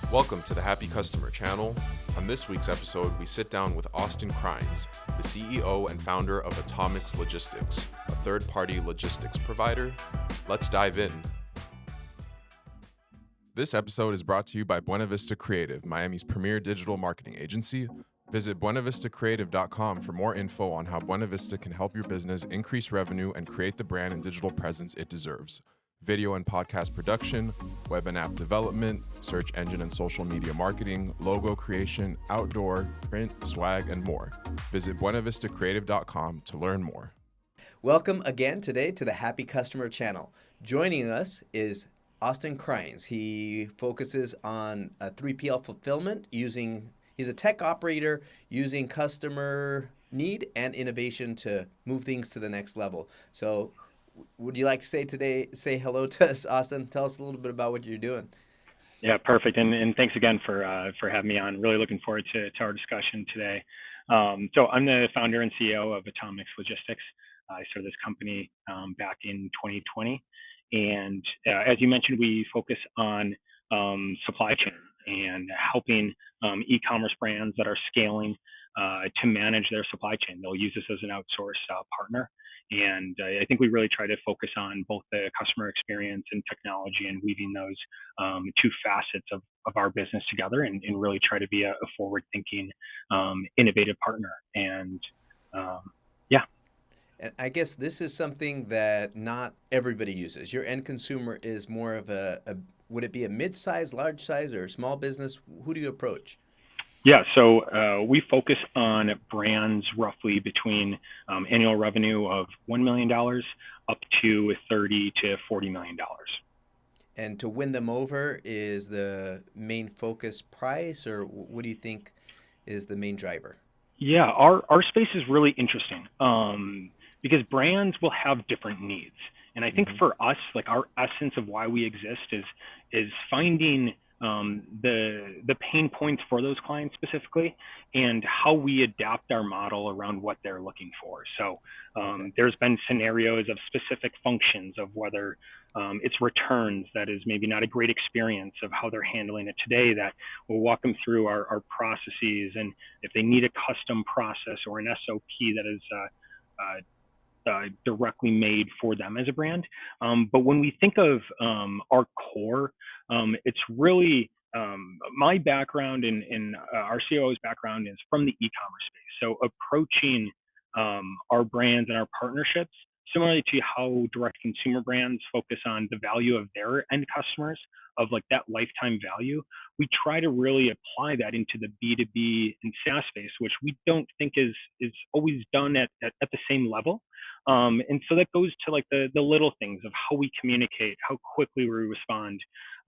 Welcome to the Happy Customer channel. On this week's episode, we sit down with Austin Kreinz, the CEO and founder of Atomix Logistics, a third-party logistics provider. Let's dive in. This episode is brought to you by Buena Vista Creative, Miami's premier digital marketing agency. Visit buenavistacreative.com for more info on how Buena Vista can help your business increase revenue and create the brand and digital presence it deserves. Video and podcast production, web and app development, search engine and social media marketing, logo creation, outdoor, print, swag, and more. Visit buenavistacreative.com to learn more. Welcome again today to the Happy Customer channel. Joining us is Austin Kreinz. He focuses on 3PL fulfillment he's a tech operator using customer need and innovation to move things to the next level. So would you like to say hello to us, Austin? Tell us a little bit about what you're doing. Yeah, perfect. And thanks again for having me on. Really looking forward to our discussion today. So I'm the founder and CEO of Atomix Logistics. I started this company back in 2020. And as you mentioned, we focus on supply chain and helping e-commerce brands that are scaling to manage their supply chain. They'll use us as an outsourced partner. And I think we really try to focus on both the customer experience and technology and weaving those two facets of our business together and really try to be a forward-thinking, innovative partner. And yeah. And I guess this is something that not everybody uses. Your end consumer is more of would it be a mid-size, large size, or small business? Who do you approach? Yeah, so we focus on brands roughly between annual revenue of $1 million up to $30 to $40 million. And to win them over is the main focus price, or what do you think is the main driver? Yeah, our space is really interesting because brands will have different needs. And I think for us, like our essence of why we exist is finding the pain points for those clients specifically and how we adapt our model around what they're looking for. So there's been scenarios of specific functions of whether it's returns that is maybe not a great experience of how they're handling it today, that we'll walk them through our processes, and if they need a custom process or an SOP that is directly made for them as a brand. But when we think of our core, it's really my background and our COO's background is from the e-commerce space. So approaching our brands and our partnerships, similarly to how direct consumer brands focus on the value of their end customers, of like that lifetime value, we try to really apply that into the B2B and SaaS space, which we don't think is always done at the same level. And so that goes to like the little things of how we communicate, how quickly we respond.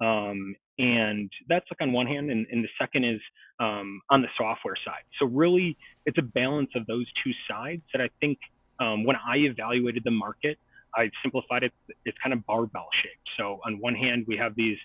And that's like on one hand, and the second is on the software side. So really it's a balance of those two sides that I think when I evaluated the market, I simplified it. It's kind of barbell shaped. So on one hand, we have these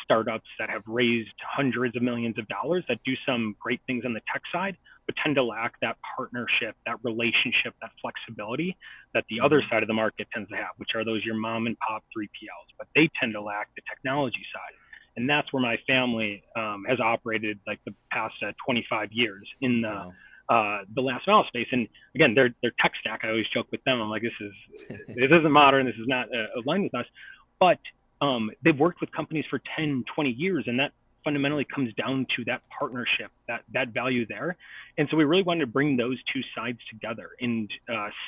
startups that have raised hundreds of millions of dollars that do some great things on the tech side, but tend to lack that partnership, that relationship, that flexibility that the other side of the market tends to have, which are those your mom and pop 3PLs, but they tend to lack the technology side. And that's where my family has operated like the past 25 years in the last mile space. And again, their tech stack, I always joke with them. I'm like, this isn't modern. This is not aligned with us. But they've worked with companies for 10, 20 years, and that fundamentally comes down to that partnership, that value there. And so we really wanted to bring those two sides together and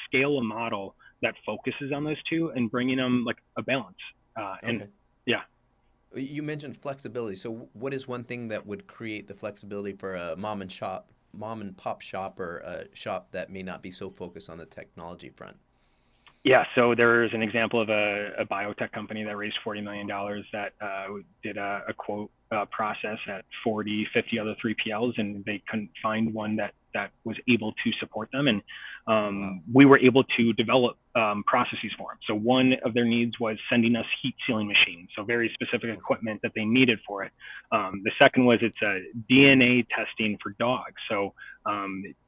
scale a model that focuses on those two and bringing them like a balance. And yeah. You mentioned flexibility. So what is one thing that would create the flexibility for a mom and pop shop, or a shop that may not be so focused on the technology front? Yeah, so there's an example of a biotech company that raised $40 million that did a quote process at 40, 50 other 3PLs, and they couldn't find one that that was able to support them. And Wow. we were able to develop processes for them. So one of their needs was sending us heat sealing machines, so very specific equipment that they needed for it. The second was it's a DNA testing for dogs. So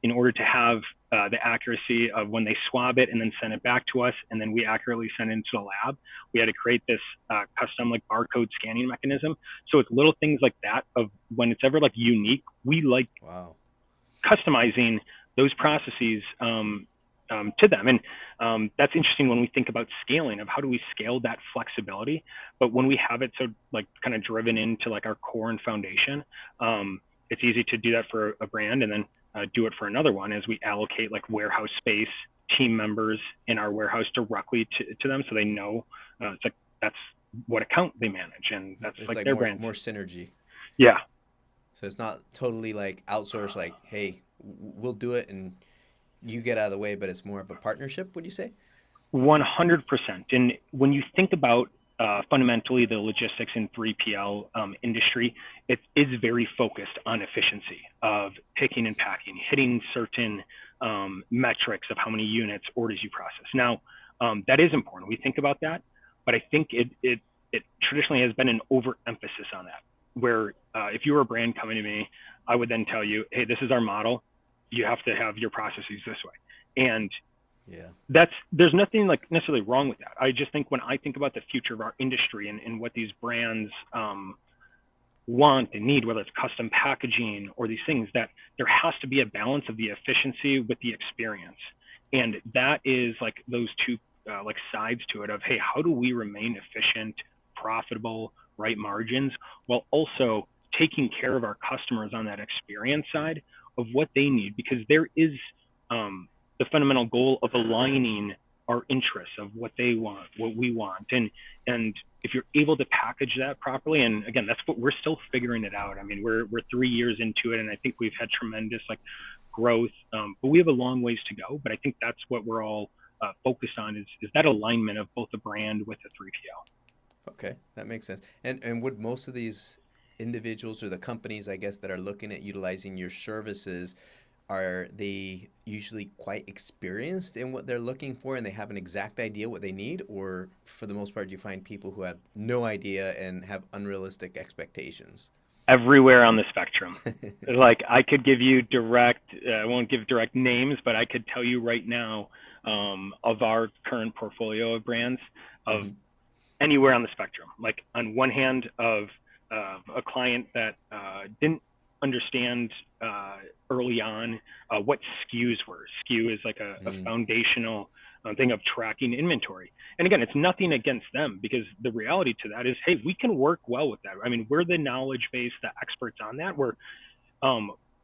in order to have the accuracy of when they swab it and then send it back to us, and then we accurately send it into the lab, we had to create this custom like barcode scanning mechanism. So it's little things like that of when it's ever like unique, we like Wow. customizing those processes to them. And that's interesting when we think about scaling of how do we scale that flexibility. But when we have it so like kind of driven into like our core and foundation, it's easy to do that for a brand and then do it for another one as we allocate like warehouse space, team members in our warehouse directly to them, so they know it's like that's what account they manage, and that's It's like like their more brand. synergy. Yeah, So it's not totally like outsourced, like, hey, we'll do it and you get out of the way, but it's more of a partnership, would you say? 100%. And when you think about fundamentally the logistics and 3PL industry, it is very focused on efficiency of picking and packing, hitting certain metrics of how many units, orders you process. Now, that is important. We think about that, but I think it traditionally has been an overemphasis on that, where if you were a brand coming to me, I would then tell you, hey, this is our model. You have to have your processes this way. And Yeah. there's nothing like necessarily wrong with that. I just think when I think about the future of our industry and what these brands want and need, whether it's custom packaging or these things, that there has to be a balance of the efficiency with the experience. And that is like those two like sides to it of, hey, how do we remain efficient, profitable, right margins, while also taking care of our customers on that experience side of what they need, because there is the fundamental goal of aligning our interests of what they want, what we want. And if you're able to package that properly, and again, that's what we're still figuring it out. I mean, we're 3 years into it, and I think we've had tremendous like growth, but we have a long ways to go. But I think that's what we're all focused on is that alignment of both the brand with the 3PL. Okay, that makes sense. And would most of these individuals or the companies, I guess, that are looking at utilizing your services, are they usually quite experienced in what they're looking for and they have an exact idea what they need? Or for the most part, do you find people who have no idea and have unrealistic expectations? Everywhere on the spectrum. Like I could give you I won't give direct names, but I could tell you right now of our current portfolio of brands of anywhere on the spectrum. Like on one hand of a client that didn't understand early on what SKUs were. SKU is like a foundational thing of tracking inventory. And again, it's nothing against them, because the reality to that is, hey, we can work well with that. I mean, we're the knowledge base, the experts on that.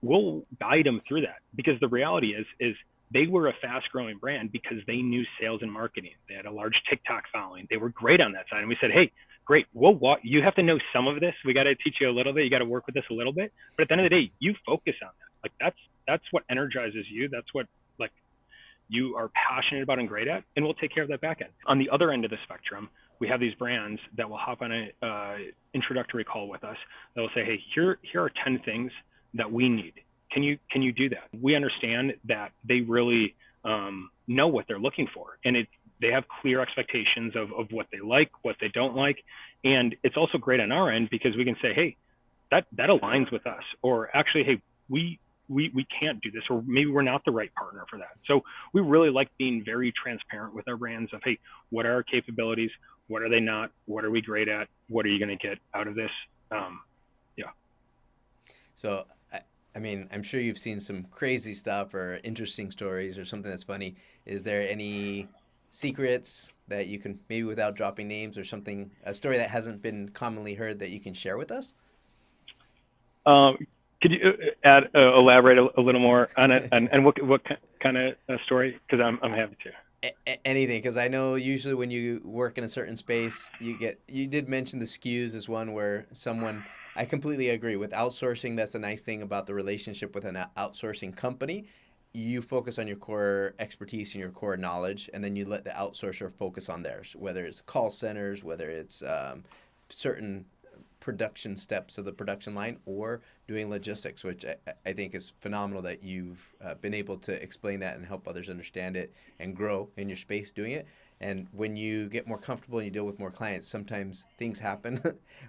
We'll guide them through that, because the reality is they were a fast growing brand because they knew sales and marketing. They had a large TikTok following. They were great on that side. And we said, hey, great. You have to know some of this. We got to teach you a little bit. You got to work with this a little bit. But at the end of the day, you focus on that. Like that's what energizes you. That's what like you are passionate about and great at, and we'll take care of that back end. On the other end of the spectrum, we have these brands that will hop on a introductory call with us. They'll say, hey, here are 10 things that we need. Can you do that? We understand that they really know what they're looking for, and they have clear expectations of what they like, what they don't like. And it's also great on our end because we can say, hey, that aligns with us, or actually, hey, we can't do this, or maybe we're not the right partner for that. So we really like being very transparent with our brands of, hey, what are our capabilities? What are they not? What are we great at? What are you going to get out of this? Yeah. So, I mean, I'm sure you've seen some crazy stuff or interesting stories or something that's funny. Is there any secrets that you can, maybe without dropping names, or something, a story that hasn't been commonly heard that you can share with us? Could you elaborate a little more on it, and what kind of story? Because I'm happy to. Anything, because I know usually when you work in a certain space, you did mention the SKUs as one where someone, I completely agree with outsourcing. That's a nice thing about the relationship with an outsourcing company. You focus on your core expertise and your core knowledge, and then you let the outsourcer focus on theirs, whether it's call centers, whether it's certain production steps of the production line or doing logistics, which I think is phenomenal that you've been able to explain that and help others understand it and grow in your space doing it. And when you get more comfortable and you deal with more clients, sometimes things happen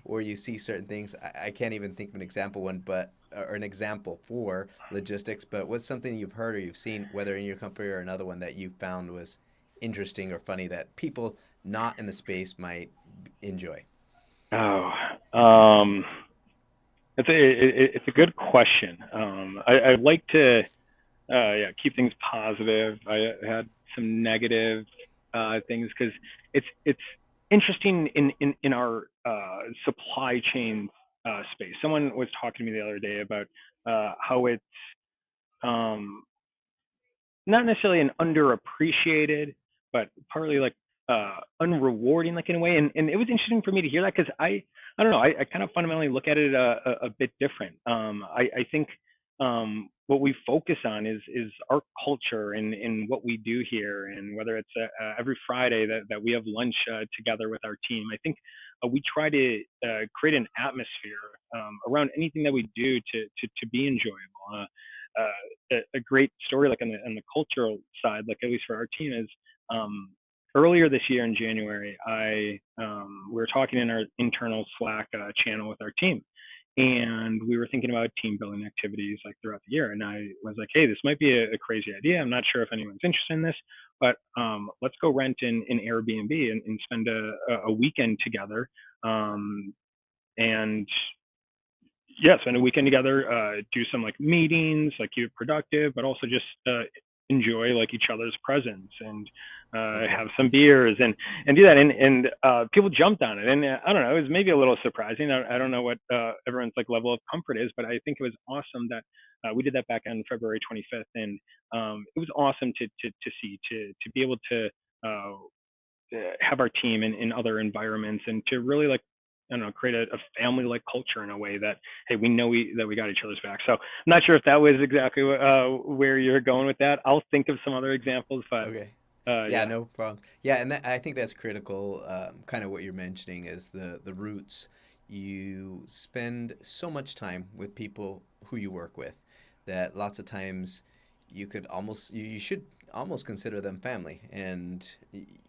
or you see certain things. I can't even think of an example one, but or an example for logistics, but what's something you've heard or you've seen, whether in your company or another one, that you found was interesting or funny that people not in the space might enjoy? Oh, it's a good question. I like to keep things positive. I had some negative things because it's interesting in our supply chain space. Someone was talking to me the other day about how it's um, not necessarily an underappreciated, but partly like unrewarding, like in a way. And it was interesting for me to hear that because I don't know, I kind of fundamentally look at it a bit different. I think what we focus on is our culture and what we do here, and whether it's every Friday that we have lunch together with our team. I think we try to create an atmosphere around anything that we do to be enjoyable. A great story, like on the cultural side, like at least for our team, is earlier this year in January, we were talking in our internal Slack channel with our team, and we were thinking about team building activities like throughout the year. And I was like, hey, this might be a crazy idea. I'm not sure if anyone's interested in this, but let's go rent an Airbnb and spend a weekend together. And yeah, spend a weekend together, do some like meetings, like keep it productive, but also just enjoy like each other's presence and Okay. have some beers and do that. And people jumped on it. And I don't know, it was maybe a little surprising. I don't know what everyone's like level of comfort is, but I think it was awesome that we did that back on February 25th. And it was awesome to see, to be able to have our team in other environments and to really like, I don't know, create a family-like culture in a way that, hey, we know that we got each other's back. So I'm not sure if that was exactly where you're going with that. I'll think of some other examples, but Okay. Yeah, yeah. no problem. Yeah, and I think that's critical. Kind of what you're mentioning is the roots. You spend so much time with people who you work with that lots of times you could almost you should almost consider them family, and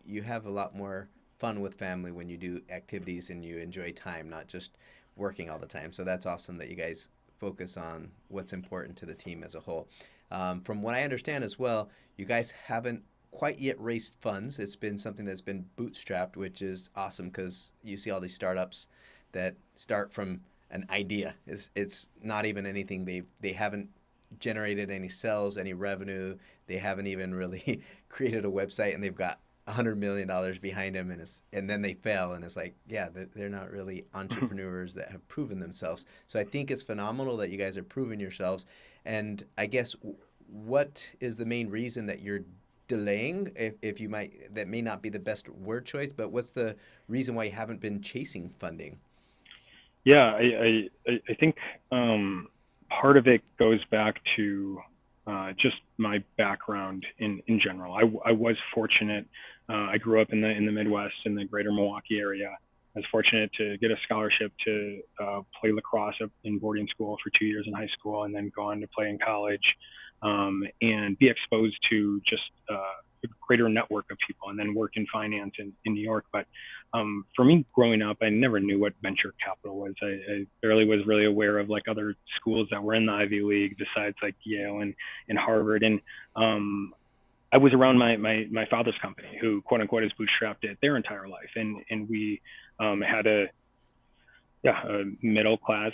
you have a lot more fun with family when you do activities and you enjoy time, not just working all the time. So that's awesome that you guys focus on what's important to the team as a whole. From what I understand as well, you guys haven't quite yet raised funds. It's been something that's been bootstrapped, which is awesome because you see all these startups that start from an idea. It's not even anything they haven't generated any sales, any revenue. They haven't even really created a website, and they've got $100 million behind them, and then they fail, and it's like, yeah, they're not really entrepreneurs that have proven themselves. So I think it's phenomenal that you guys are proving yourselves. And I guess what is the main reason that you're delaying, if you might, that may not be the best word choice, but what's the reason why you haven't been chasing funding? Yeah, I think part of it goes back to just my background in general. I was fortunate. I grew up in the Midwest, in the greater Milwaukee area. I was fortunate to get a scholarship to play lacrosse in boarding school for 2 years in high school, and then go on to play in college, and be exposed to just a greater network of people, and then work in finance in New York. But for me, growing up, I never knew what venture capital was. I barely was really aware of like other schools that were in the Ivy League besides like Yale and Harvard. And I was around my father's company, who quote unquote has bootstrapped it their entire life. And we had a middle class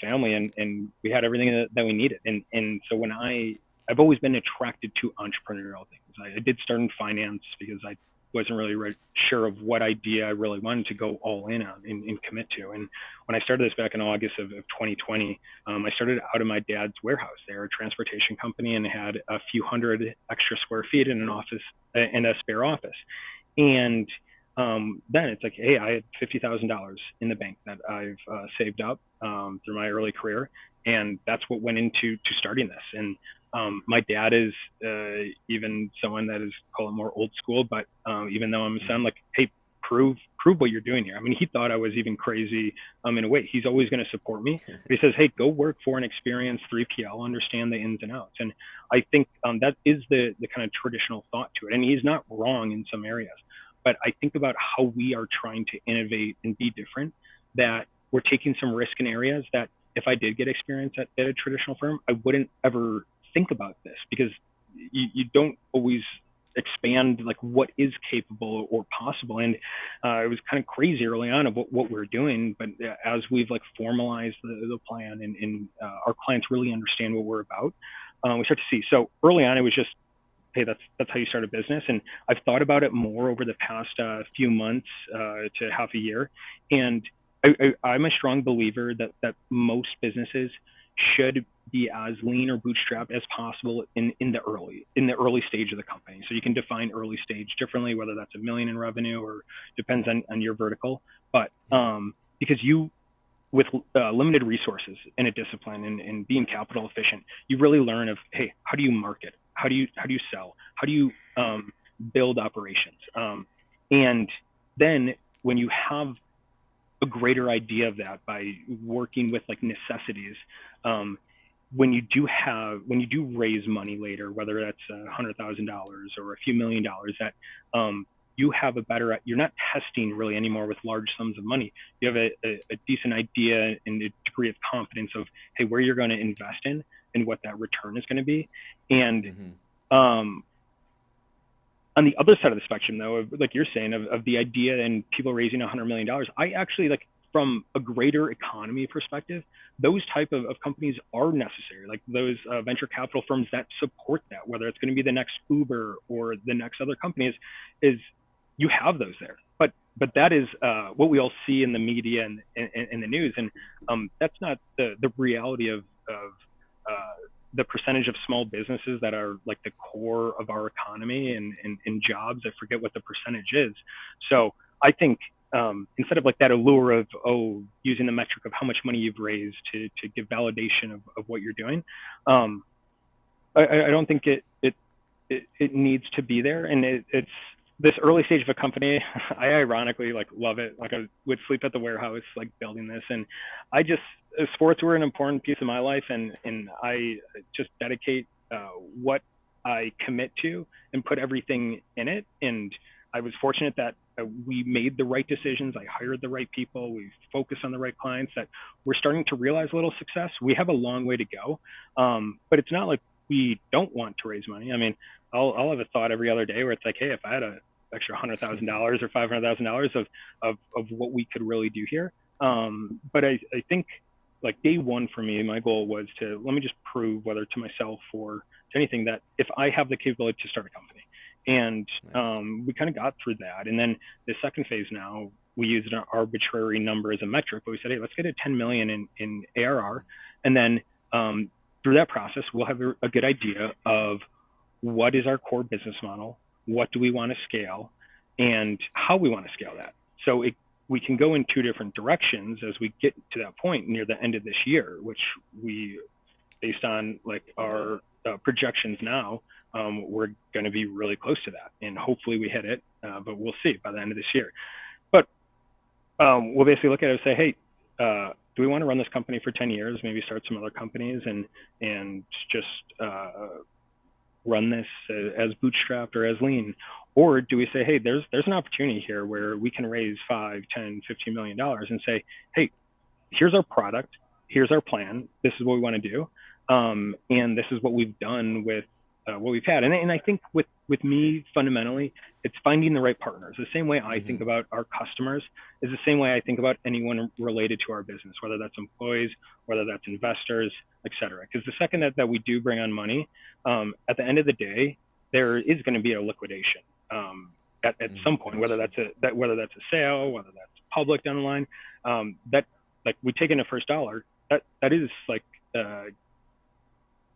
family, and we had everything that we needed. And so when I've always been attracted to entrepreneurial things. I did start in finance because I wasn't really sure of what idea I really wanted to go all in on and commit to. And when I started this back in August of 2020, I started out of my dad's warehouse. They were a transportation company and had a few hundred extra square feet in an office and a spare office. And then it's like, hey, I had $50,000 in the bank that I've saved up through my early career, and that's what went into starting this. And my dad is even someone that is call it more old school, but even though I'm a son, like, hey, prove what you're doing here. I mean, he thought I was even crazy in a way. He's always going to support me. But he says, hey, go work for an experienced 3PL, understand the ins and outs. And I think that is the kind of traditional thought to it. And he's not wrong in some areas. But I think about how we are trying to innovate and be different, that we're taking some risk in areas that if I did get experience at a traditional firm, I wouldn't ever think about this, because you don't always expand like what is capable or possible. And it was kind of crazy early on of what we're doing, but as we've like formalized the plan and our clients really understand what we're about, we start to see. So early on, it was just, hey, that's how you start a business. And I've thought about it more over the past few months to half a year. And I'm a strong believer that most businesses should be as lean or bootstrapped as possible in the early stage of the company. So you can define early stage differently, whether that's $1 million in revenue or depends on your vertical. But because you, with limited resources and a discipline and being capital efficient, you really learn of, hey, how do you market? How do you sell? How do you build operations? And then when you have a greater idea of that by working with like necessities, when you do raise money later, whether that's $100,000 or a few $1 million, that you have a better, you're not testing really anymore with large sums of money. You have a decent idea and a degree of confidence of, hey, where you're going to invest in and what that return is going to be. And on the other side of the spectrum, though, like you're saying, of the idea and people raising $100 million, I actually, like, from a greater economy perspective, those type of companies are necessary. Like those venture capital firms that support that, whether it's going to be the next Uber or the next other companies, is you have those there. But that is what we all see in the media and in the news, and that's not the reality of the percentage of small businesses that are like the core of our economy and jobs. I forget what the percentage is. So I think instead of like that allure of, using the metric of how much money you've raised to give validation of what you're doing, I don't think it needs to be there. And it's this early stage of a company. I ironically like love it. Like I would sleep at the warehouse, like building this, and sports were an important piece of my life, and I just dedicate what I commit to and put everything in it. And I was fortunate that we made the right decisions. I hired the right people. We focused on the right clients, that we're starting to realize a little success. We have a long way to go, but it's not like we don't want to raise money. I mean, I'll have a thought every other day where it's like, hey, if I had an extra $100,000 or $500,000 of what we could really do here. But I think, like, day one for me, my goal was to, let me just prove, whether to myself or to anything, that if I have the capability to start a company. And we kind of got through that. And then the second phase, now we used an arbitrary number as a metric, but we said, hey, let's get to 10 million in ARR. And then through that process, we'll have a good idea of what is our core business model, what do we want to scale, and how we want to scale that. So we can go in two different directions as we get to that point near the end of this year, which we, based on like our projections now, we're going to be really close to that, and hopefully we hit it, but we'll see by the end of this year. But we'll basically look at it and say, hey, do we want to run this company for 10 years, maybe start some other companies and just run this as bootstrapped or as lean? Or do we say, hey, there's an opportunity here where we can raise $5, $10, $15 million and say, hey, here's our product, here's our plan, this is what we want to do, and this is what we've done with what we've had. And I think with me, fundamentally, it's finding the right partners. The same way I think about our customers is the same way I think about anyone related to our business, whether that's employees, whether that's investors, et cetera. Because the second that we do bring on money, at the end of the day, there is going to be a liquidation at some point, whether that's a sale, whether that's public down the line. That, like, we take in the first dollar, that is like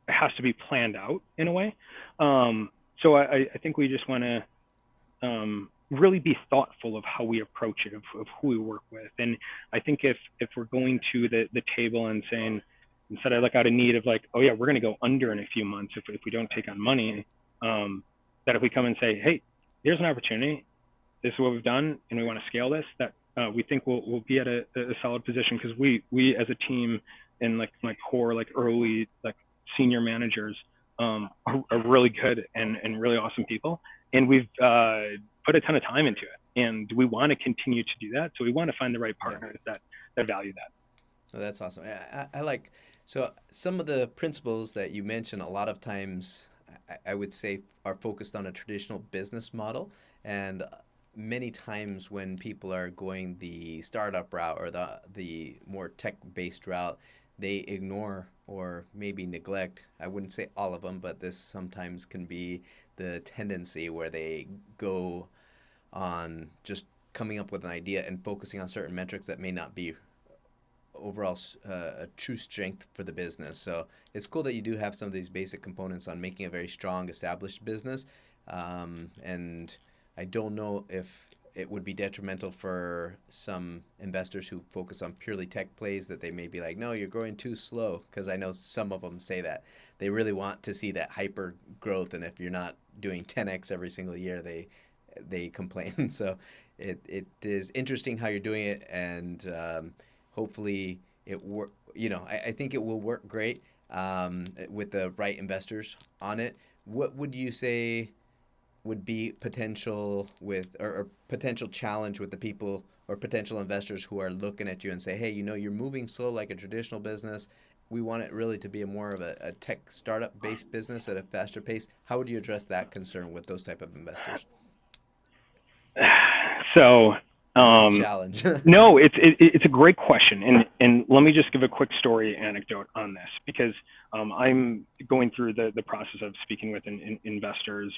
it has to be planned out in a way. So I think we just want to really be thoughtful of how we approach it, of who we work with. And I think if we're going to the table and saying, instead of like out of need of like, oh yeah, we're going to go under in a few months if we don't take on money, that if we come and say, hey, here's an opportunity, this is what we've done, and we want to scale this, that we think we'll be at a solid position, because we as a team and like my core, like early, like senior managers are really good and really awesome people. And we've put a ton of time into it, and we want to continue to do that. So we want to find the right partners that value that. Oh, that's awesome. I like, so some of the principles that you mentioned a lot of times, I would say, are focused on a traditional business model. And many times when people are going the startup route or the more tech-based route, they ignore or maybe neglect, I wouldn't say all of them, but this sometimes can be the tendency where they go on just coming up with an idea and focusing on certain metrics that may not be overall a true strength for the business. So it's cool that you do have some of these basic components on making a very strong, established business. And I don't know if it would be detrimental for some investors who focus on purely tech plays, that they may be like, no, you're growing too slow, because I know some of them say that. They really want to see that hyper growth, and if you're not doing 10x every single year, they complain. So it is interesting how you're doing it, and hopefully it work. I think it will work great with the right investors on it. What would you say would be potential with or potential challenge with the people or potential investors who are looking at you and say, hey, you're moving slow like a traditional business. We want it really to be more of a tech startup based business at a faster pace. How would you address that concern with those type of investors? So That's a challenge. no, it's a great question, and let me just give a quick story anecdote on this, because I'm going through the process of speaking with investors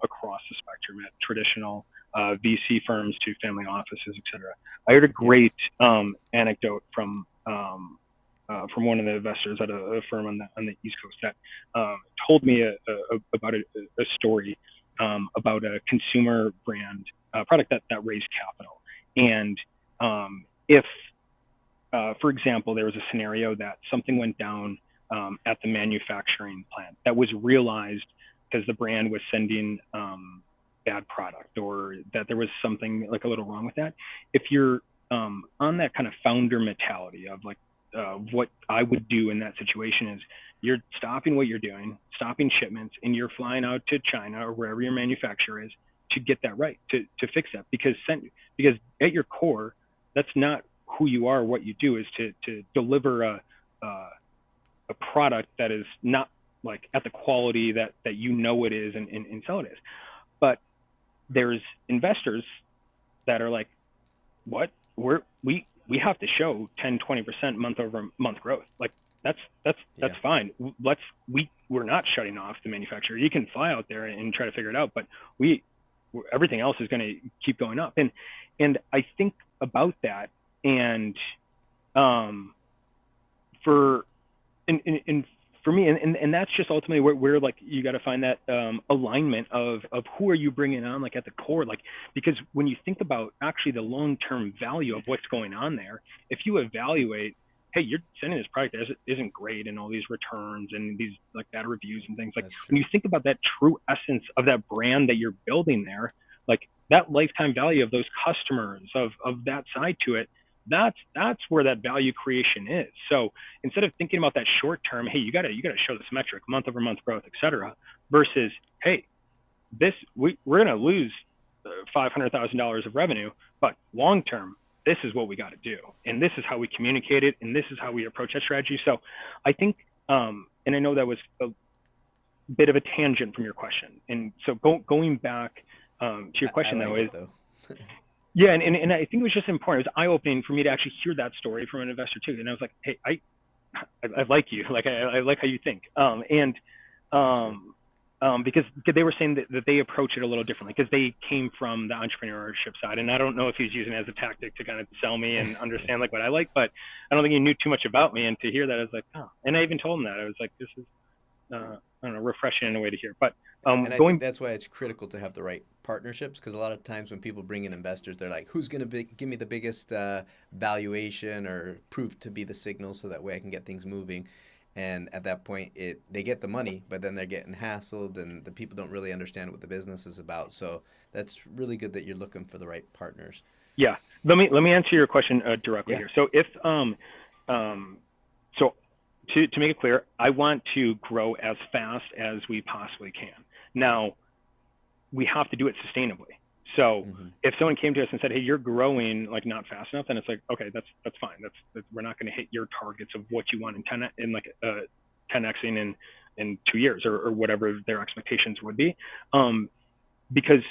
across the spectrum, at traditional VC firms to family offices, etc. I heard a great anecdote from one of the investors at a firm on the East Coast that told me about a story about a consumer brand product that raised capital. And if, for example, there was a scenario that something went down at the manufacturing plant that was realized because the brand was sending bad product, or that there was something like a little wrong with that, if you're on that kind of founder mentality of like what I would do in that situation is you're stopping what you're doing, stopping shipments, and you're flying out to China or wherever your manufacturer is to get that right, to fix that, because at your core, that's not who you are. What you do is to deliver a product that is not like at the quality that it is and sell it is. But there's investors that are like, what? We have to show 10-20% month over month growth. Like that's fine. We're not shutting off the manufacturer. You can fly out there and try to figure it out, but everything else is going to keep going up. And I think about that, and for me, and that's just ultimately where like you got to find that alignment of who are you bringing on, like at the core, like, because when you think about actually the long-term value of what's going on there, if you evaluate, hey, you're sending this product that isn't great, and all these returns and these like bad reviews and things, like when you think about that true essence of that brand that you're building there, like that lifetime value of those customers, of that side to it, that's where that value creation is. So instead of thinking about that short term, hey, you gotta show this metric, month over month growth, etc., versus, hey, we're gonna lose $500,000 of revenue, but long term, this is what we got to do, and this is how we communicate it, and this is how we approach that strategy. So I think, and I know that was a bit of a tangent from your question, and so going back to your question, yeah, and I think it was just important. It was eye-opening for me to actually hear that story from an investor too, and I was like, hey, I like you, like I like how you think, because they were saying that they approach it a little differently because they came from the entrepreneurship side. And I don't know if he's using it as a tactic to kind of sell me and understand like what I like, but I don't think he knew too much about me. And to hear that, I was like, oh, and I even told him that. I was like, this is, I don't know, refreshing in a way to hear. But and I think that's why it's critical to have the right partnerships, because a lot of times when people bring in investors, they're like, who's going to give me the biggest valuation or proof to be the signal so that way I can get things moving. And at that point, they get the money, but then they're getting hassled, and the people don't really understand what the business is about. So that's really good that you're looking for the right partners. Yeah. Let me answer your question directly Yeah. here. So if so to make it clear, I want to grow as fast as we possibly can. Now, we have to do it sustainably. So Mm-hmm. if someone came to us and said, "Hey, you're growing like not fast enough," then it's like, okay, that's fine. We're not going to hit your targets of what you want in 10xing in 2 years or whatever their expectations would be, because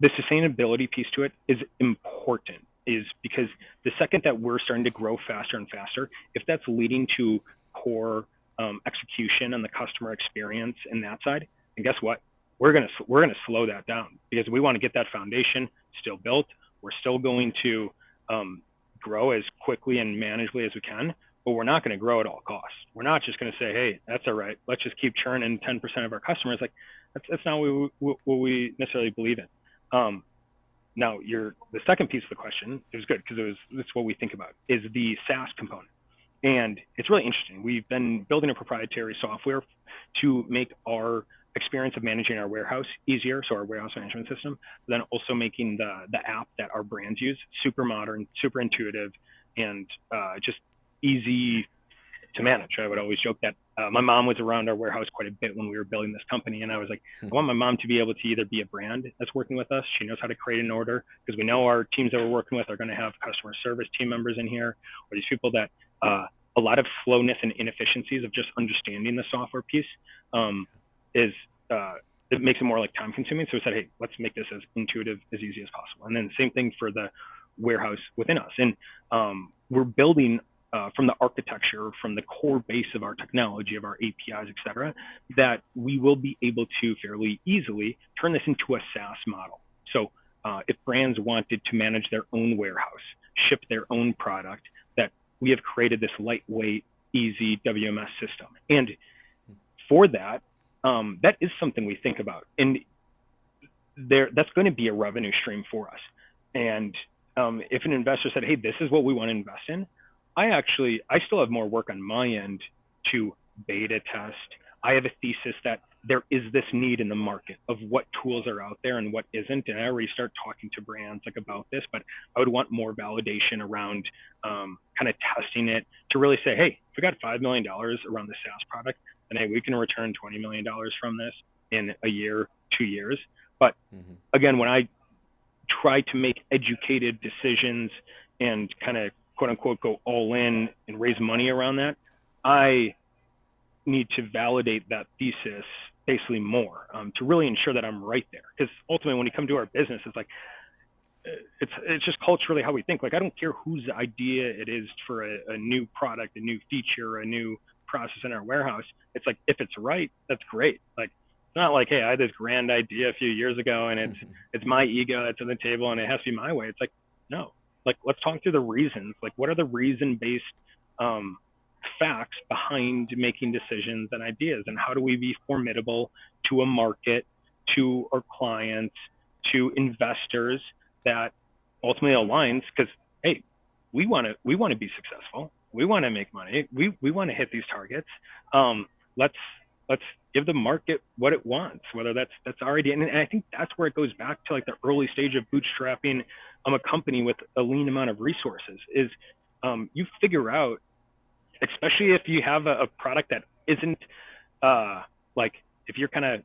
the sustainability piece to it is important. Is because the second that we're starting to grow faster and faster, if that's leading to poor execution on the customer experience and that side, and guess what? We're gonna slow that down because we want to get that foundation still built. We're still going to grow as quickly and manageably as we can, but we're not going to grow at all costs. We're not just going to say, hey, that's all right, let's just keep churning 10% of our customers. Like that's not what we necessarily believe in. Now, the second piece of the question, it was good because it's what we think about, is the SaaS component. And it's really interesting. We've been building a proprietary software to make our experience of managing our warehouse easier, so our warehouse management system, but then also making the app that our brands use super modern, super intuitive, and just easy to manage. I would always joke that my mom was around our warehouse quite a bit when we were building this company, and I was like, I want my mom to be able to either be a brand that's working with us. She knows how to create an order, because we know our teams that we're working with are going to have customer service team members in here, or these people that a lot of slowness and inefficiencies of just understanding the software piece is it makes it more like time consuming. So we said, hey, let's make this as intuitive, as easy as possible. And then same thing for the warehouse within us. And we're building from the architecture, from the core base of our technology, of our APIs, et cetera, that we will be able to fairly easily turn this into a SaaS model. So if brands wanted to manage their own warehouse, ship their own product, that we have created this lightweight, easy WMS system. And for that, that is something we think about. And that's going to be a revenue stream for us. And if an investor said, hey, this is what we want to invest in, I still have more work on my end to beta test. I have a thesis that there is this need in the market of what tools are out there and what isn't. And I already start talking to brands like about this, but I would want more validation around kind of testing it to really say, hey, if we got $5 million around the SaaS product, then hey, we can return $20 million from this in a year, 2 years. But again, when I try to make educated decisions and kind of quote unquote go all in and raise money around that, I need to validate that thesis basically more to really ensure that I'm right there. Because ultimately, when you come to our business, it's like it's just culturally how we think. Like, I don't care whose idea it is for a new product, a new feature, a new process in our warehouse. It's like, if it's right, that's great. Like, it's not like, hey, I had this grand idea a few years ago and it's my ego that's on the table and it has to be my way. It's like, no, like, let's talk through the reasons. Like, what are the reason-based facts behind making decisions and ideas, and how do we be formidable to a market, to our clients, to investors that ultimately aligns? Because hey, we want to be successful, we want to make money, we want to hit these targets. Let's give the market what it wants, whether that's already, and I think that's where it goes back to like the early stage of bootstrapping a company with a lean amount of resources is you figure out, especially if you have a product that isn't like, if you're kind of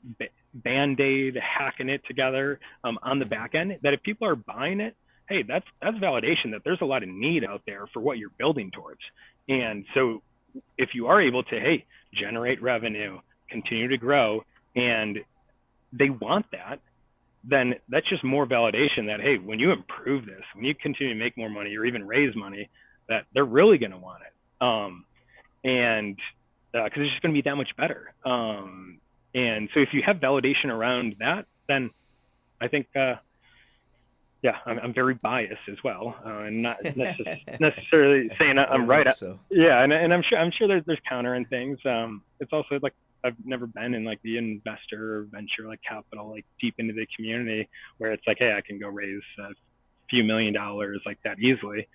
band-aid hacking it together on the back end, that if people are buying it, hey, that's validation that there's a lot of need out there for what you're building towards. And so if you are able to, hey, generate revenue, continue to grow, and they want that, then that's just more validation that, hey, when you improve this, when you continue to make more money or even raise money, that they're really going to want it. And because it's just going to be that much better. And so if you have validation around that, then I think, yeah, I'm very biased as well, and not necessarily saying I'm right. So. Yeah, and I'm sure there's counter and things. It's also like, I've never been in like the investor or venture like capital, like deep into the community where it's like, hey, I can go raise a few $1 million like that easily.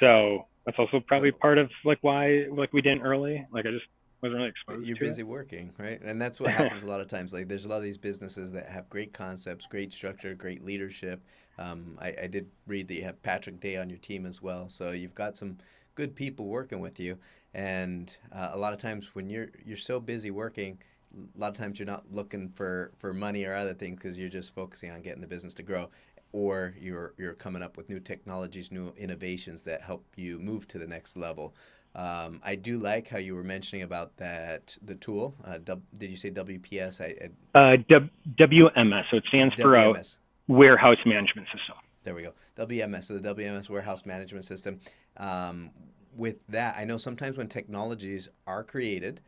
So That's also probably part of like why like we didn't early. Like I just wasn't really exposed You're to busy working, right? And that's what happens a lot of times. Like, there's a lot of these businesses that have great concepts, great structure, great leadership. I did read that you have Patrick Day on your team as well, so you've got some good people working with you. And a lot of times when you're so busy working, a lot of times you're not looking for money or other things because you're just focusing on getting the business to grow, or you're coming up with new technologies, new innovations that help you move to the next level. I do like how you were mentioning about the tool. Did you say WPS? WMS, so it stands for WMS. Warehouse Management System. There we go. WMS, so the WMS Warehouse Management System. Um, with that, I know sometimes when technologies are created,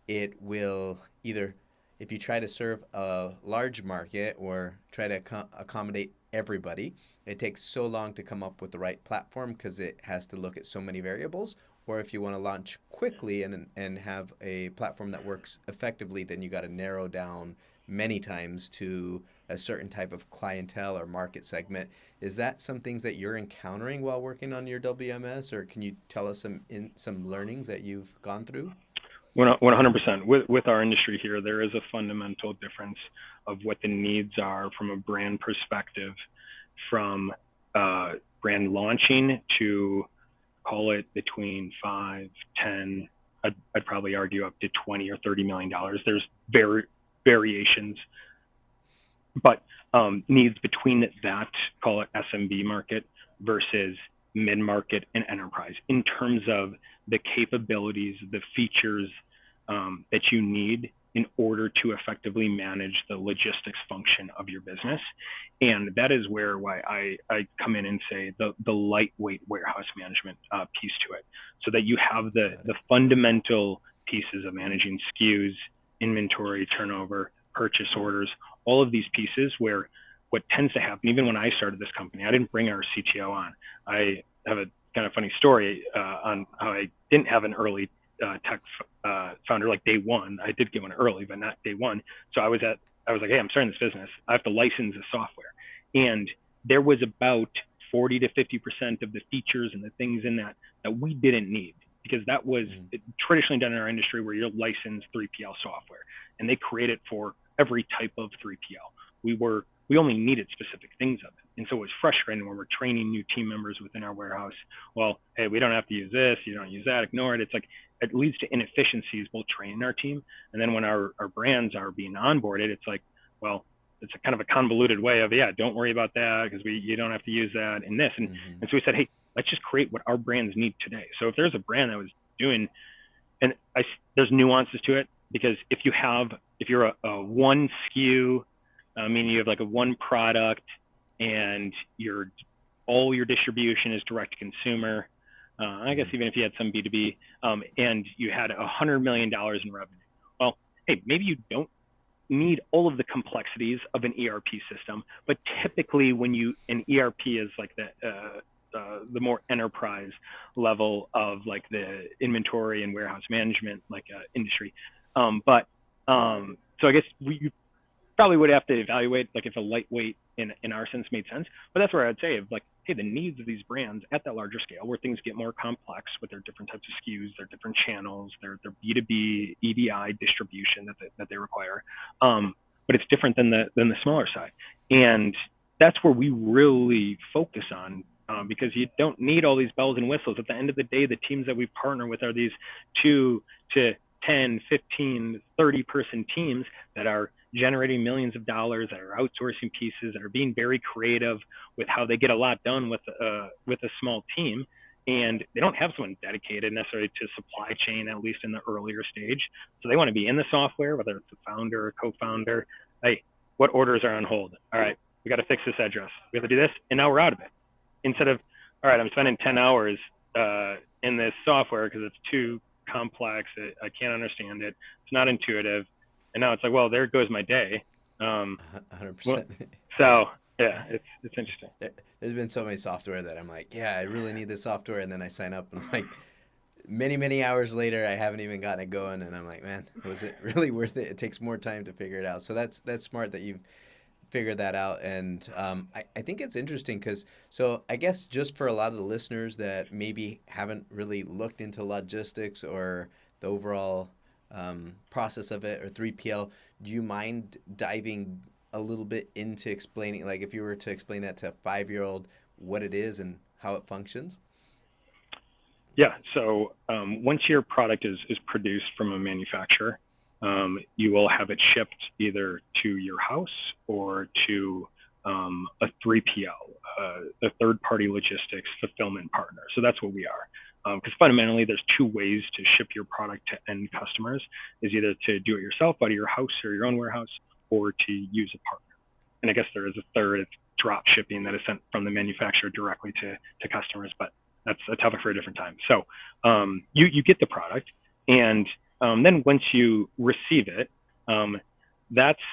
it will either, if you try to serve a large market or try to accommodate everybody, it takes so long to come up with the right platform because it has to look at so many variables. Or if you want to launch quickly and have a platform that works effectively, then you got to narrow down many times to a certain type of clientele or market segment. Is that some things that you're encountering while working on your WMS, or can you tell us some learnings that you've gone through? 100%. With our industry here, there is a fundamental difference of what the needs are from a brand perspective, from brand launching to call it between 5, 10, I'd probably argue up to 20 or $30 million. There's variations, but needs between that, call it SMB market versus mid-market and enterprise in terms of the capabilities, the features that you need in order to effectively manage the logistics function of your business. And that is why I come in and say the lightweight warehouse management piece to it, so that you have the fundamental pieces of managing SKUs, inventory, turnover, purchase orders, all of these pieces where what tends to happen, even when I started this company, I didn't bring our CTO on. I have a kind of funny story on how I didn't have an early tech founder like day one. I did get one early, but not day one. So I was like, hey, I'm starting this business. I have to license the software. And there was about 40 to 50% of the features and the things in that we didn't need, because that was traditionally done in our industry where you're licensed 3PL software, and they create it for every type of 3PL. We only needed specific things of it. And so it was frustrating when we're training new team members within our warehouse. Well, hey, we don't have to use this, you don't use that, ignore it. It's like, it leads to inefficiencies while training our team. And then when our brands are being onboarded, it's like, well, it's a kind of a convoluted way of, yeah, don't worry about that because you don't have to use that in this. And so we said, hey, let's just create what our brands need today. So if there's a brand that was doing, and there's nuances to it, because if you're a one SKU, meaning you have like a one product and all your distribution is direct to consumer. I guess even if you had some B2B, and you had $100 million in revenue. Well, hey, maybe you don't need all of the complexities of an ERP system, but typically an ERP is like the more enterprise level of like the inventory and warehouse management like industry. So I guess you probably would have to evaluate like if a lightweight in our sense made sense. But that's where I'd say of like, hey, the needs of these brands at that larger scale where things get more complex with their different types of SKUs, their different channels, their B2B, EDI distribution that they require. But it's different than the smaller side. And that's where we really focus on, because you don't need all these bells and whistles. At the end of the day, the teams that we partner with are these 2 to 10, 15, 30 person teams that are generating millions of dollars, that are outsourcing pieces, that are being very creative with how they get a lot done with a small team. And they don't have someone dedicated necessarily to supply chain, at least in the earlier stage. So they want to be in the software, whether it's a founder or co-founder. Hey, what orders are on hold? All right, we got to fix this address. We have to do this, and now we're out of it. Instead of, all right, I'm spending 10 hours in this software because it's too complex. I can't understand it. It's not intuitive. And now it's like, well, there goes my day. 100%. So yeah, it's interesting. There's been so many software that I'm like, yeah, I really need this software, and then I sign up, and like many hours later, I haven't even gotten it going, and I'm like, man, was it really worth it? It takes more time to figure it out. So that's smart that you've figure that out. And I think it's interesting because, so I guess just for a lot of the listeners that maybe haven't really looked into logistics or the overall process of it or 3PL, do you mind diving a little bit into explaining, like if you were to explain that to a 5-year-old, what it is and how it functions? Yeah. So once your product is produced from a manufacturer, you will have it shipped either to your house or to a 3PL, a third-party logistics fulfillment partner. So that's what we are. Because fundamentally, there's two ways to ship your product to end customers: is either to do it yourself out of your house or your own warehouse, or to use a partner. And I guess there is a third, it's drop shipping, that is sent from the manufacturer directly to customers, but that's a topic for a different time. So you get the product, and then once you receive it, that's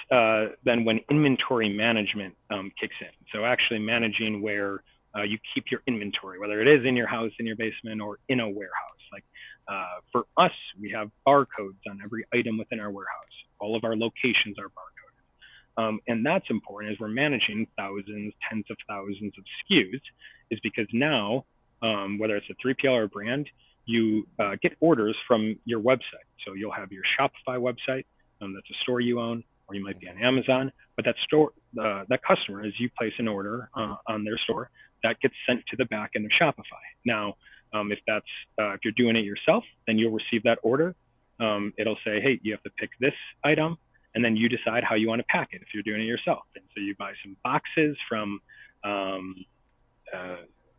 then when inventory management kicks in. So actually managing where you keep your inventory, whether it is in your house, in your basement, or in a warehouse. Like for us, we have barcodes on every item within our warehouse. All of our locations are barcoded. And that's important as we're managing thousands, tens of thousands of SKUs, is because now, whether it's a 3PL or a brand, you get orders from your website. So you'll have your Shopify website, that's a store you own, or you might be on Amazon. But that store, that customer, as you place an order on their store, that gets sent to the back end of Shopify. Now, if you're doing it yourself, then you'll receive that order. It'll say, hey, you have to pick this item, and then you decide how you want to pack it if you're doing it yourself. And so you buy some boxes from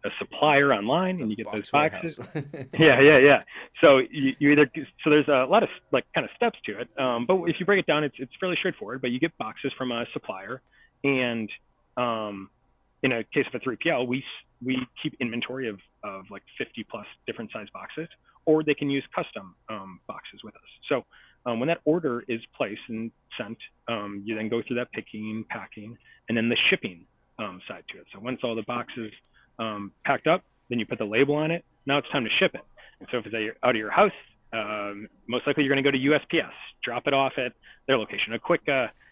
a supplier online, and you get those boxes. Yeah. So you either, so there's a lot of like kind of steps to it. But if you break it down, it's fairly straightforward. But you get boxes from a supplier, and in a case of a 3PL, we keep inventory of like 50 plus different size boxes, or they can use custom boxes with us. So when that order is placed and sent, you then go through that picking, packing, and then the shipping side to it. So once all the boxes packed up, then you put the label on it. Now it's time to ship it. And so if it's out of your house, most likely you're going to go to USPS, drop it off at their location. A quick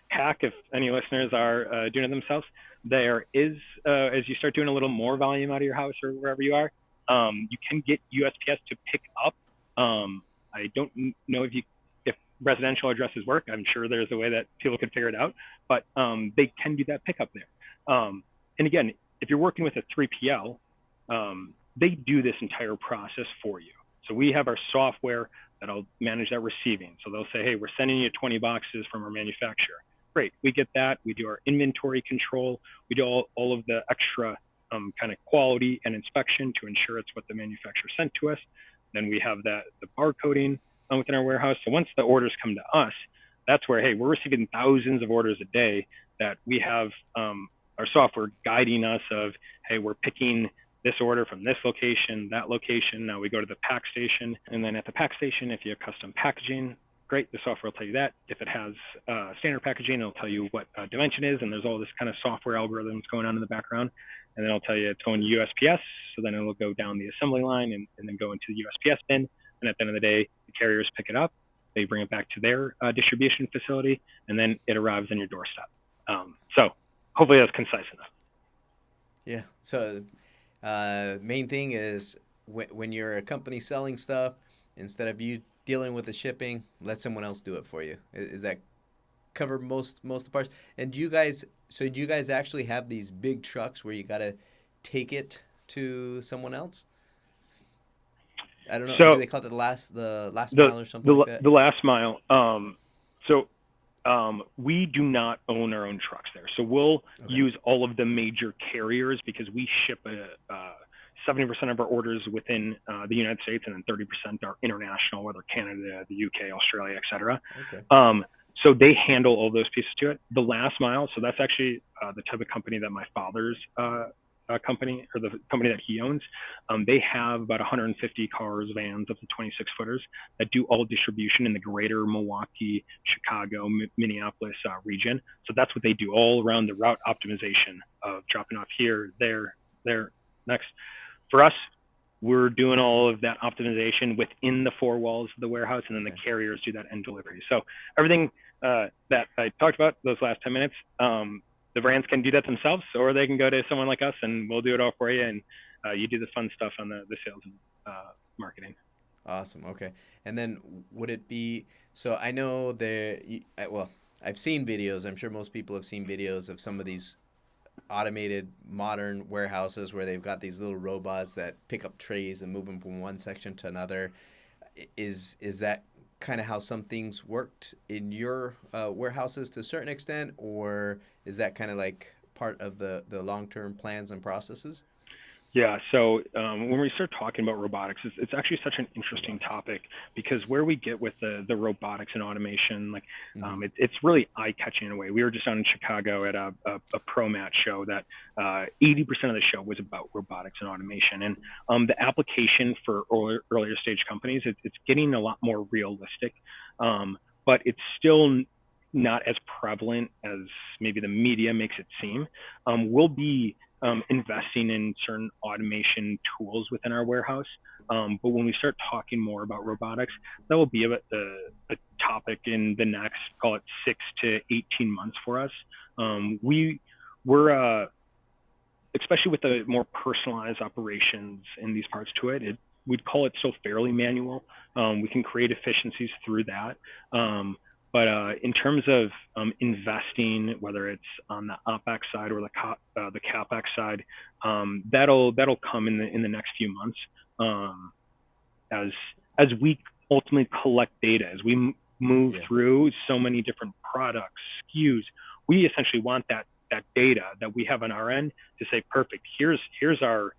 hack, if any listeners are doing it themselves, there is, as you start doing a little more volume out of your house or wherever you are, you can get USPS to pick up. I don't know if residential addresses work. I'm sure there's a way that people could figure it out, but they can do that pickup there. And again, if you're working with a 3PL, they do this entire process for you. So we have our software that'll manage that receiving. So they'll say, hey, we're sending you 20 boxes from our manufacturer. Great, we get that. We do our inventory control. We do all of the extra kind of quality and inspection to ensure it's what the manufacturer sent to us. Then we have the barcoding within our warehouse. So once the orders come to us, that's where, hey, we're receiving thousands of orders a day, that we have our software guiding us of, hey, we're picking this order from this location, that location. Now we go to the pack station, and then at the pack station, if you have custom packaging, great, the software will tell you that. If it has standard packaging, it'll tell you what dimension is, and there's all this kind of software algorithms going on in the background. And then it'll tell you it's going to USPS, so then it'll go down the assembly line and then go into the USPS bin. And at the end of the day, the carriers pick it up, they bring it back to their distribution facility, and then it arrives on your doorstep. So hopefully that's concise enough. Yeah. So main thing is when you're a company selling stuff, instead of you dealing with the shipping, let someone else do it for you. Is that cover most of the parts? And do you guys actually have these big trucks where you got to take it to someone else? I don't know. So, do they call it the last mile or something like that? The last mile. We do not own our own trucks there. So we'll use all of the major carriers, because we ship 70% of our orders within the United States, and then 30% are international, whether Canada, the UK, Australia, et cetera. Okay. So they handle all those pieces to it. The last mile, so that's actually the type of company that my father's company, or the company that he owns, they have about 150 cars, vans up to 26 footers that do all distribution in the greater Milwaukee, Chicago, Minneapolis region. So that's what they do, all around the route optimization of dropping off here, there, next. For us, we're doing all of that optimization within the four walls of the warehouse, and then the carriers do that end delivery. So everything that I talked about those last 10 minutes, the brands can do that themselves, or they can go to someone like us and we'll do it all for you. And you do the fun stuff on the sales and marketing. Awesome. Okay. And then would it be, so I know well, I've seen videos. I'm sure most people have seen videos of some of these automated modern warehouses where they've got these little robots that pick up trays and move them from one section to another. Is that kind of how some things worked in your warehouses to a certain extent, or is that kind of like part of the long-term plans and processes? Yeah, so when we start talking about robotics, it's actually such an interesting Robotics. topic because where we get with the robotics and automation, like Mm-hmm. it's really eye-catching in a way. We were just on in Chicago at a ProMat show that 80% of the show was about robotics and automation. And the application for earlier stage companies, it's getting a lot more realistic, but it's still not as prevalent as maybe the media makes it seem. We'll be investing in certain automation tools within our warehouse. But when we start talking more about robotics, that will be a topic in the next, call it 6 to 18 months for us. We're especially with the more personalized operations in these parts to it, we'd call it still fairly manual. We can create efficiencies through that. But in terms of investing, whether it's on the OpEx side or the CapEx side, that'll come in the next few months as we ultimately collect data, as we move through so many different products, SKUs. We essentially want that data that we have on our end to say, perfect, here's our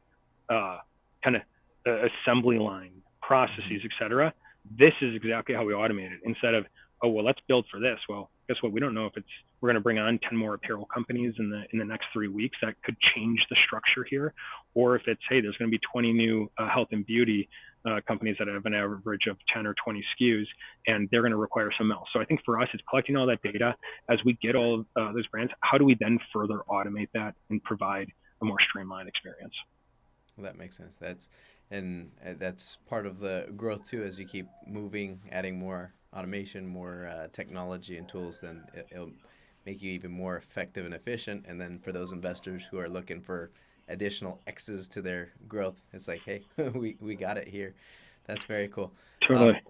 kind of assembly line processes, et cetera. This is exactly how we automate it, instead of, oh, well, let's build for this. Well, guess what? We don't know if we're going to bring on 10 more apparel companies in the next 3 weeks. That could change the structure here. Or if it's, hey, there's going to be 20 new health and beauty companies that have an average of 10 or 20 SKUs, and they're going to require some else. So I think for us, it's collecting all that data. As we get all of those brands, how do we then further automate that and provide a more streamlined experience? Well, that makes sense. That's part of the growth too. As you keep moving, adding more automation, more technology and tools, then it'll make you even more effective and efficient. And then for those investors who are looking for additional X's to their growth, it's like, hey, we got it here. That's very cool. Totally.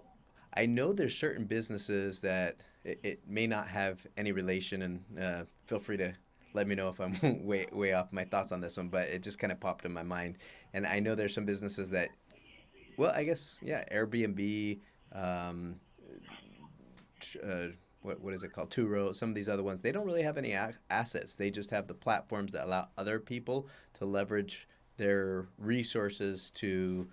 I know there's certain businesses that it may not have any relation, and feel free to let me know if I'm way off my thoughts on this one, but it just kind of popped in my mind. And I know there's some businesses that, well, I guess, yeah, Airbnb, what is it called? Turo, some of these other ones, they don't really have any assets. They just have the platforms that allow other people to leverage their resources to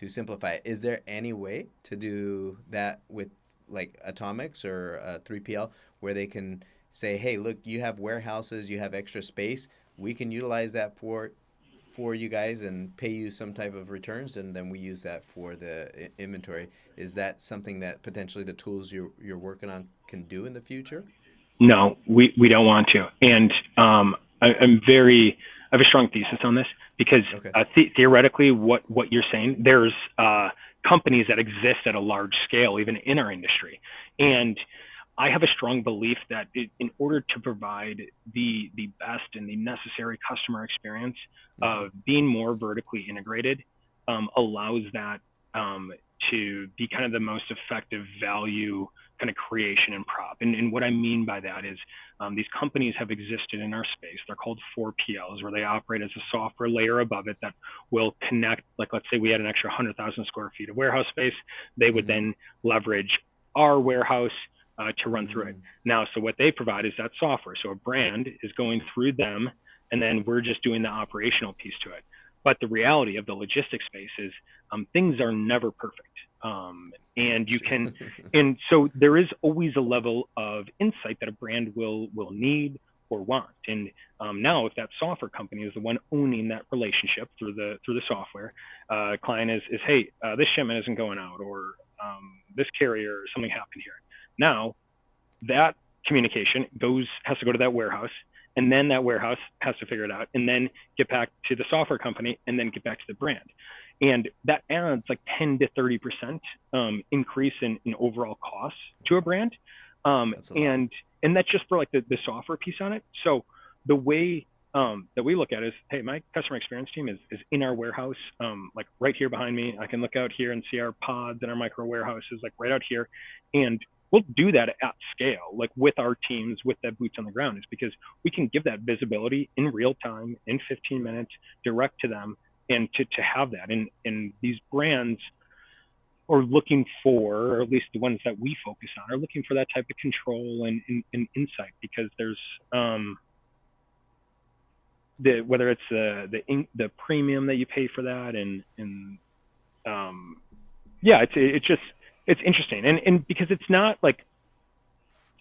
simplify it. Is there any way to do that with like Atomix or 3PL where they can say, hey, look, you have warehouses, you have extra space, we can utilize that for you guys and pay you some type of returns, and then we use that for the inventory? Is that something that potentially the tools you're working on can do in the future? No, we don't want to. And I have a strong thesis on this because Okay. Theoretically, what you're saying, there's companies that exist at a large scale, even in our industry. And I have a strong belief that in order to provide the best and the necessary customer experience, being more vertically integrated allows that to be kind of the most effective value kind of creation and prop. And what I mean by that is these companies have existed in our space. They're called 4PLs, where they operate as a software layer above it that will connect, like let's say we had an extra 100,000 square feet of warehouse space. They would then leverage our warehouse to run through it. Now, so what they provide is that software. So a brand is going through them, and then we're just doing the operational piece to it. But the reality of the logistics space is things are never perfect. And you can, and so there is always a level of insight that a brand will need or want. And now if that software company is the one owning that relationship through the software, client is hey, this shipment isn't going out, or this carrier, something happened here. Now that communication has to go to that warehouse, and then that warehouse has to figure it out, and then get back to the software company, and then get back to the brand. And that adds like 10 to 30% increase in overall costs to a brand. And that's just for like the software piece on it. So the way that we look at it is, hey, my customer experience team is in our warehouse, like right here behind me. I can look out here and see our pods and our micro warehouses like right out here. And we'll do that at scale, like with our teams, with that boots on the ground, is because we can give that visibility in real time, in 15 minutes, direct to them, and to have that. And these brands are looking for, or at least the ones that we focus on, are looking for that type of control and insight, because there's whether it's the premium that you pay for that, and yeah, it's interesting, and because it's not like,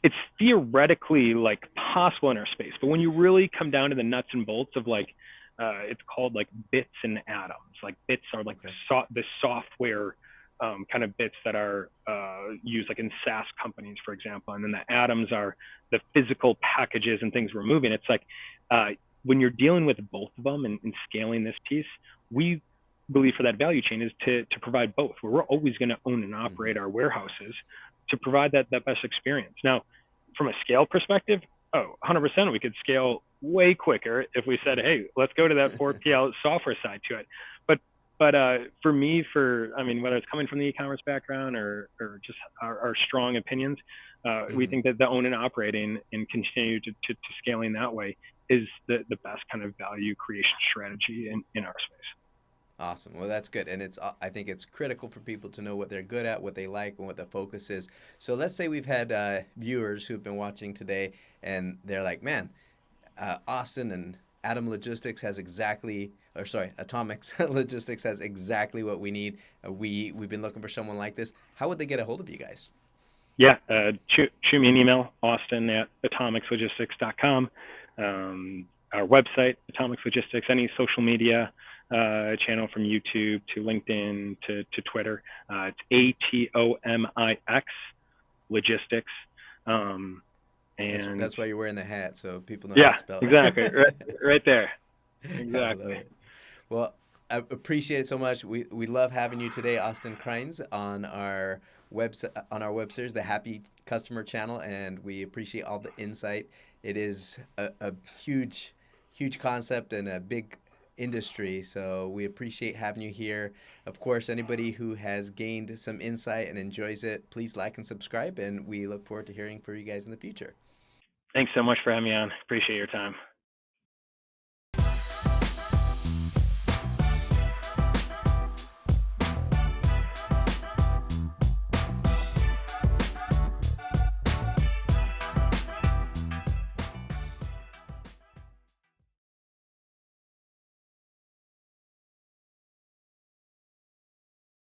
it's theoretically like possible in our space, but when you really come down to the nuts and bolts of like, it's called like bits and atoms. Like bits are like the software kind of bits that are used like in SaaS companies, for example, and then the atoms are the physical packages and things we're moving. It's like when you're dealing with both of them and scaling this piece, we believe for that value chain is to provide both, where we're always going to own and operate our warehouses to provide that best experience. Now, from a scale perspective, 100% we could scale way quicker if we said, hey, let's go to that 4PL software side to it. But for me, I mean, whether it's coming from the e-commerce background or just our strong opinions, we think that the own and operating and continue to scaling that way is the best kind of value creation strategy in our space. Awesome. Well, that's good. And I think it's critical for people to know what they're good at, what they like, and what the focus is. So let's say we've had viewers who've been watching today, and they're like, man, Austin and Atom Logistics has Atomix Logistics has exactly what we need. We've been looking for someone like this. How would they get a hold of you guys? Yeah, shoot me an email, austin@atomixlogistics.com. Our website, Atomix Logistics, any social media channel from YouTube to LinkedIn to Twitter. It's ATOMIX Logistics. And that's why you're wearing the hat, so people know how to spell it. Exactly. right there. Exactly. Well, I appreciate it so much. We love having you today, Austin Kreinz, on our web series, the Happy Customer Channel, and we appreciate all the insight. It is a huge concept and a big industry, so we appreciate having you here. Of course, anybody who has gained some insight and enjoys it, please like and subscribe, and we look forward to hearing from you guys in the future. Thanks so much for having me on. Appreciate your time.